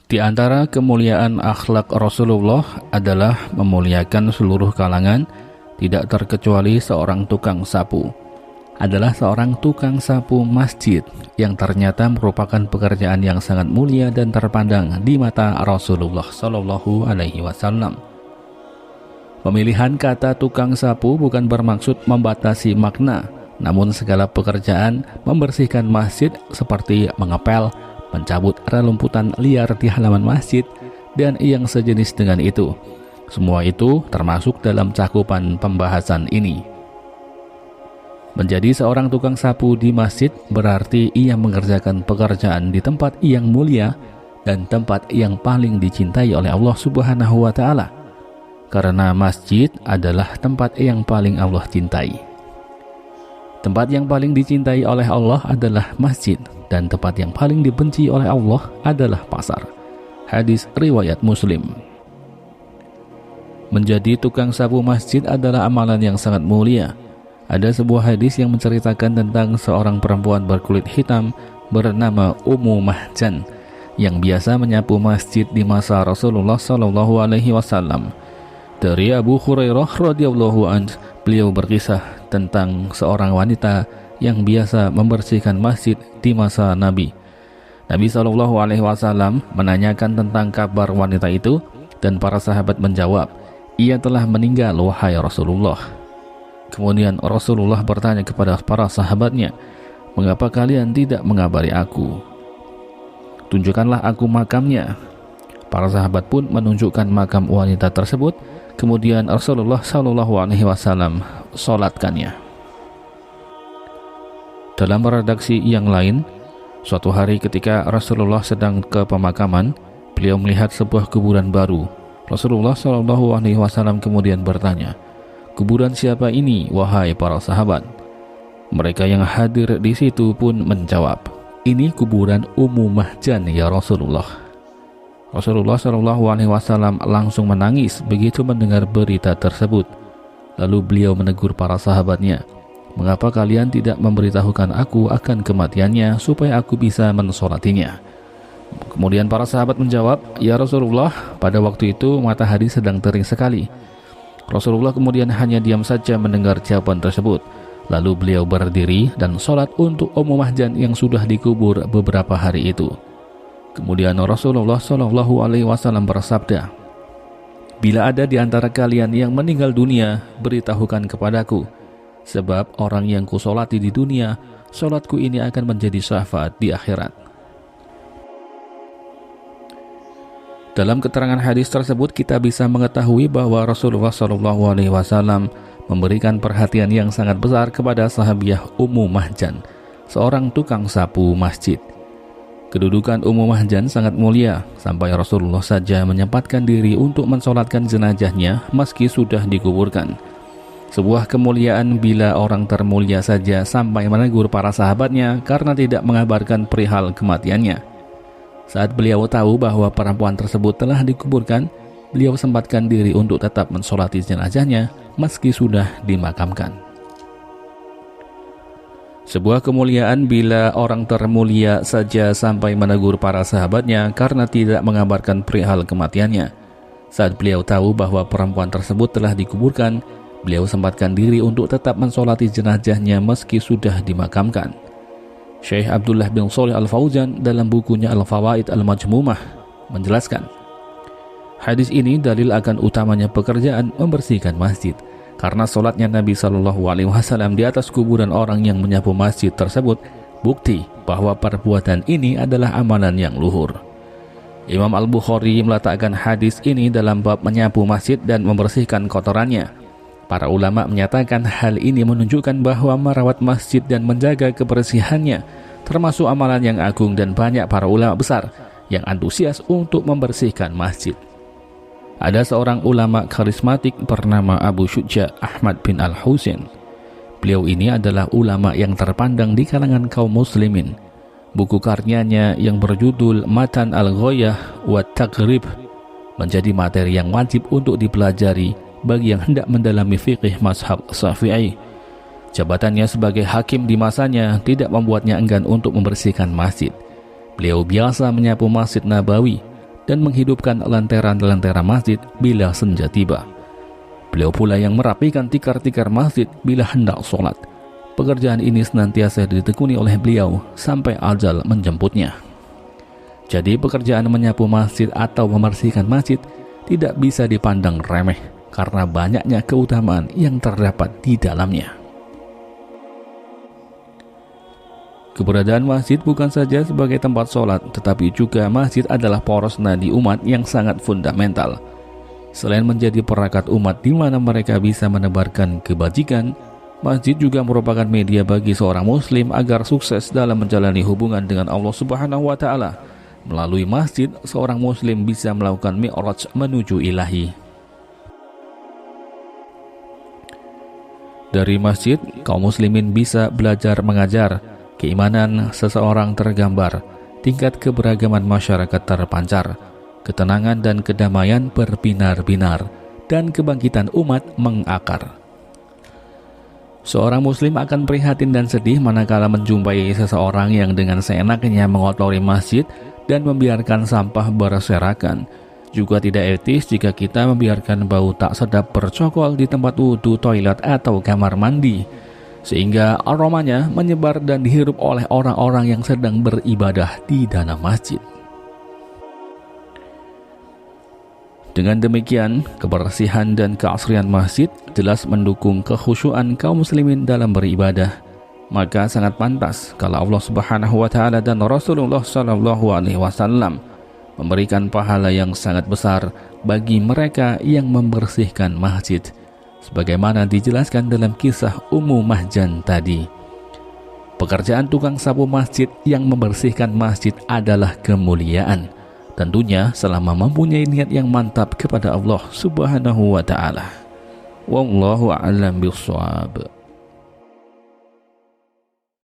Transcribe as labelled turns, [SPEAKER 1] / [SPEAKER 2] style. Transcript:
[SPEAKER 1] Di antara kemuliaan akhlak Rasulullah adalah memuliakan seluruh kalangan, tidak terkecuali seorang tukang sapu. Adalah seorang tukang sapu masjid yang ternyata merupakan pekerjaan yang sangat mulia dan terpandang di mata Rasulullah Shallallahu Alaihi Wasallam. Pemilihan kata tukang sapu bukan bermaksud membatasi makna, namun segala pekerjaan membersihkan masjid seperti mengepel, mencabut rerumputan liar di halaman masjid, dan yang sejenis dengan itu. Semua itu termasuk dalam cakupan pembahasan ini. Menjadi seorang tukang sapu di masjid berarti ia mengerjakan pekerjaan di tempat yang mulia dan tempat yang paling dicintai oleh Allah Subhanahu wa Ta'ala. Karena masjid adalah tempat yang paling Allah cintai. Tempat yang paling dicintai oleh Allah adalah masjid, dan tempat yang paling dibenci oleh Allah adalah pasar. Hadis riwayat Muslim. Menjadi tukang sapu masjid adalah amalan yang sangat mulia. Ada sebuah hadis yang menceritakan tentang seorang perempuan berkulit hitam bernama Ummu Mahjan yang biasa menyapu masjid di masa Rasulullah Shallallahu Alaihi Wasallam. Dari Abu Hurairah radhiyallahu anhu, beliau berkisah tentang seorang wanita yang biasa membersihkan masjid di masa Nabi. Nabi Shallallahu Alaihi Wasallam menanyakan tentang kabar wanita itu, dan para sahabat menjawab, "Ia telah meninggal, wahai Rasulullah." Kemudian Rasulullah bertanya kepada para sahabatnya, "Mengapa kalian tidak mengabari aku? Tunjukkanlah aku makamnya." Para sahabat pun menunjukkan makam wanita tersebut. Kemudian Rasulullah Shallallahu Alaihi Wasallam sholatkannya. Dalam redaksi yang lain, suatu hari ketika Rasulullah sedang ke pemakaman, beliau melihat sebuah kuburan baru. Rasulullah Shallallahu Alaihi Wasallam kemudian bertanya, "Kuburan siapa ini, wahai para sahabat?" Mereka yang hadir di situ pun menjawab, "Ini kuburan Ummu Mahjan ya Rasulullah." Rasulullah Shallallahu Alaihi Wasallam langsung menangis begitu mendengar berita tersebut. Lalu beliau menegur para sahabatnya, "Mengapa kalian tidak memberitahukan aku akan kematiannya supaya aku bisa mensolatinya?" Kemudian para sahabat menjawab, "Ya Rasulullah, pada waktu itu matahari sedang terik sekali." Rasulullah kemudian hanya diam saja mendengar jawaban tersebut. Lalu beliau berdiri dan sholat untuk Ummu Mahjan yang sudah dikubur beberapa hari itu. Kemudian Rasulullah Shallallahu Alaihi Wasallam bersabda, "Bila ada di antara kalian yang meninggal dunia, beritahukan kepadaku, sebab orang yang kusolati di dunia, solatku ini akan menjadi syafaat di akhirat." Dalam keterangan hadis tersebut kita bisa mengetahui bahwa Rasulullah Shallallahu Alaihi Wasallam memberikan perhatian yang sangat besar kepada sahabiah Ummu Mahjan, seorang tukang sapu masjid. Kedudukan Ummu Mahjan sangat mulia, sampai Rasulullah saja menyempatkan diri untuk mensolatkan jenazahnya meski sudah dikuburkan. Sebuah kemuliaan bila orang termulia saja sampai menegur para sahabatnya karena tidak mengabarkan perihal kematiannya. Saat beliau tahu bahwa perempuan tersebut telah dikuburkan, beliau sempatkan diri untuk tetap mensolati jenazahnya meski sudah dimakamkan. Sebuah kemuliaan bila orang termulia saja sampai menegur para sahabatnya karena tidak mengabarkan perihal kematiannya. Saat beliau tahu bahwa perempuan tersebut telah dikuburkan, beliau sempatkan diri untuk tetap mensolati jenazahnya meski sudah dimakamkan. Syekh Abdullah bin Shalih Al-Fauzan dalam bukunya Al-Fawaid Al-Majmumah menjelaskan, hadis ini dalil akan utamanya pekerjaan membersihkan masjid. Karena solatnya Nabi Shallallahu Alaihi Wasallam di atas kuburan orang yang menyapu masjid tersebut, bukti bahwa perbuatan ini adalah amalan yang luhur. Imam Al-Bukhari meletakkan hadis ini dalam bab menyapu masjid dan membersihkan kotorannya. Para ulama menyatakan hal ini menunjukkan bahwa merawat masjid dan menjaga kebersihannya termasuk amalan yang agung, dan banyak para ulama besar yang antusias untuk membersihkan masjid. Ada seorang ulama karismatik bernama Abu Syuja Ahmad bin Al-Husain. Beliau ini adalah ulama yang terpandang di kalangan kaum muslimin. Buku karyanya yang berjudul Matan Al-Ghayah wa Taqrib menjadi materi yang wajib untuk dipelajari bagi yang hendak mendalami fikih mazhab Syafi'i. Jabatannya sebagai hakim di masanya tidak membuatnya enggan untuk membersihkan masjid. Beliau biasa menyapu Masjid Nabawi dan menghidupkan lentera-lentera masjid bila senja tiba. Beliau pula yang merapikan tikar-tikar masjid bila hendak sholat. Pekerjaan ini senantiasa ditekuni oleh beliau sampai ajal menjemputnya. Jadi pekerjaan menyapu masjid atau membersihkan masjid tidak bisa dipandang remeh karena banyaknya keutamaan yang terdapat di dalamnya. Keberadaan masjid bukan saja sebagai tempat sholat, tetapi juga masjid adalah poros nadi umat yang sangat fundamental. Selain menjadi perangkat umat di mana mereka bisa menebarkan kebajikan, masjid juga merupakan media bagi seorang muslim agar sukses dalam menjalani hubungan dengan Allah Subhanahu wa Ta'ala. Melalui masjid, seorang muslim bisa melakukan mi'raj menuju ilahi. Dari masjid, kaum muslimin bisa belajar mengajar. Keimanan seseorang tergambar, tingkat keberagaman masyarakat terpancar, ketenangan dan kedamaian berbinar-binar, dan kebangkitan umat mengakar. Seorang muslim akan prihatin dan sedih manakala menjumpai seseorang yang dengan seenaknya mengotori masjid dan membiarkan sampah berserakan. Juga tidak etis jika kita membiarkan bau tak sedap bercokol di tempat wudhu, toilet, atau kamar mandi, sehingga aromanya menyebar dan dihirup oleh orang-orang yang sedang beribadah di dalam masjid. Dengan demikian, kebersihan dan keasrian masjid jelas mendukung kekhusyuan kaum muslimin dalam beribadah. Maka sangat pantas kalau Allah Subhanahu wa Ta'ala dan Rasulullah Sallallahu Alaihi Wasallam memberikan pahala yang sangat besar bagi mereka yang membersihkan masjid, sebagaimana dijelaskan dalam kisah Ummu Mahjan tadi. Pekerjaan tukang sapu masjid yang membersihkan masjid adalah kemuliaan, tentunya selama mempunyai niat yang mantap kepada Allah Subhanahu wa Ta'ala. Wallahu a'lam bishawab.